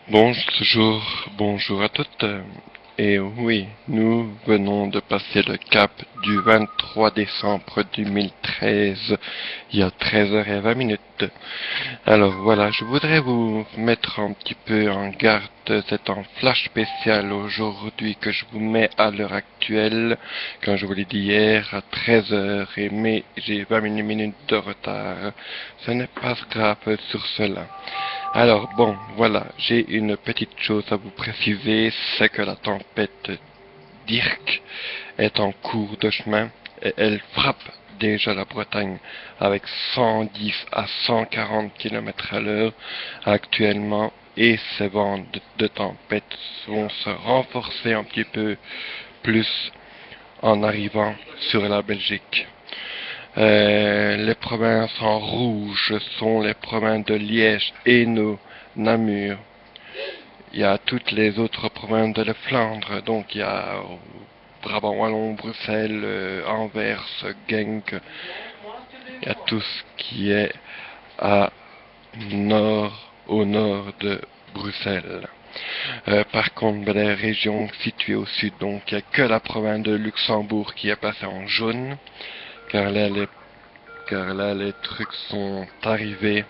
Bonjour à toutes. Et oui, nous venons de passer le cap du 23 décembre 2013, il y a 13h20. Alors voilà, je voudrais vous mettre un petit peu en garde. C'est un flash spécial aujourd'hui que je vous mets à l'heure actuelle, quand je vous l'ai dit hier, à 13h, mais j'ai 20 minutes de retard. Ce n'est pas grave sur cela. Alors bon, voilà, j'ai une petite chose à vous préciser, c'est que la tempête Dirk est en cours de chemin et elle frappe déjà la Bretagne avec 110 à 140 km à l'heure actuellement, et ces vents de tempête vont se renforcer un petit peu plus en arrivant sur la Belgique. Les provinces en rouge sont les provinces de Liège, Hainaut, Namur. Il y a toutes les autres provinces de la Flandre, donc il y a Brabant Wallon, Bruxelles, Anvers, Genk. Il y a tout ce qui est au nord de Bruxelles. Par contre, les régions situées au sud, donc il n'y a que la province de Luxembourg qui est passée en jaune, car là les trucs sont arrivés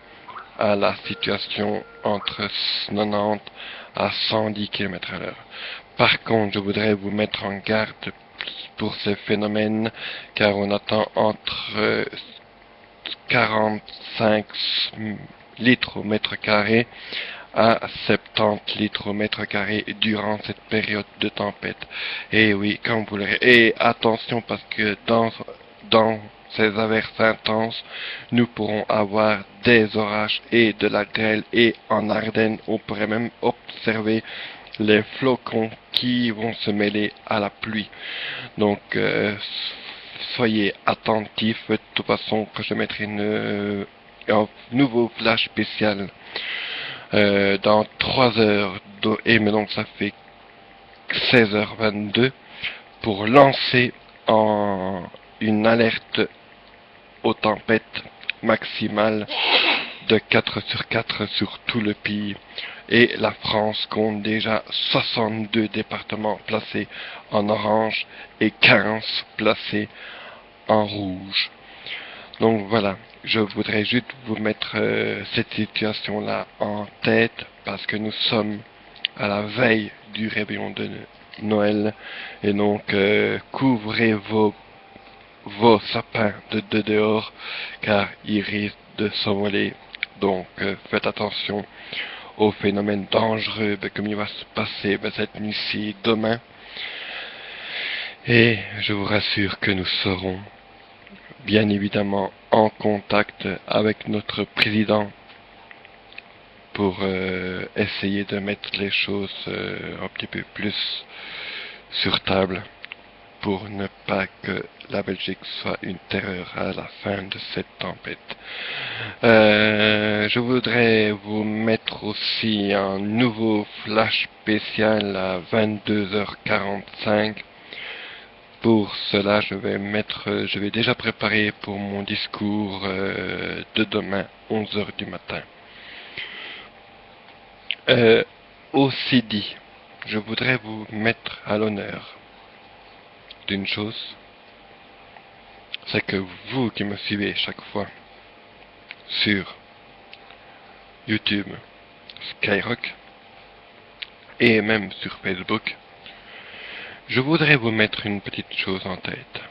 à la situation entre 90 à 110 km à l'heure. Par contre, je voudrais vous mettre en garde pour ce phénomène, car on attend entre 45 litres au mètre carré à 70 litres au mètre carré durant cette période de tempête. Et oui, comme vous l'aurez. Et attention, parce que dans ces averses intenses, nous pourrons avoir des orages et de la grêle, et en Ardennes, on pourrait même observer les flocons qui vont se mêler à la pluie. Donc, soyez attentifs. De toute façon, que je mettrai un nouveau flash spécial dans 3 heures, et donc ça fait 16h22, pour lancer une alerte aux tempêtes maximale de 4 sur 4 sur tout le pays. Et la France compte déjà 62 départements placés en orange et 15 placés en rouge. Donc voilà, je voudrais juste vous mettre cette situation-là en tête, parce que nous sommes à la veille du réveillon de Noël, et donc couvrez vos sapins de dehors, car ils risquent de s'envoler. Donc faites attention aux phénomènes dangereux comme il va se passer cette nuit-ci, demain. Et je vous rassure que nous serons bien évidemment en contact avec notre président pour essayer de mettre les choses un petit peu plus sur table, pour ne pas que la Belgique soit une terreur à la fin de cette tempête. Je voudrais vous mettre aussi un nouveau flash spécial à 22h45. Pour cela, je vais déjà préparer pour mon discours de demain, 11h du matin. Aussi dit, je voudrais vous mettre à l'honneur d'une chose, c'est que vous qui me suivez chaque fois sur YouTube, Skyrock et même sur Facebook, je voudrais vous mettre une petite chose en tête.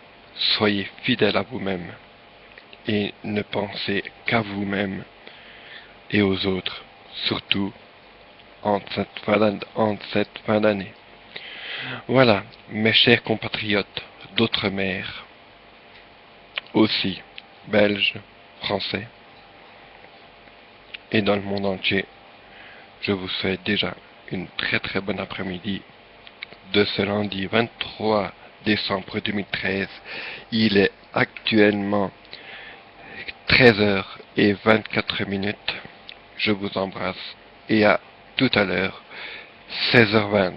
Soyez fidèles à vous-même et ne pensez qu'à vous-même et aux autres, surtout en cette fin d'année. Voilà, mes chers compatriotes d'outre-mer, aussi belges, français, et dans le monde entier, je vous souhaite déjà une très très bonne après-midi de ce lundi 23 décembre 2013. Il est actuellement 13h24. Je vous embrasse et à tout à l'heure, 16h20.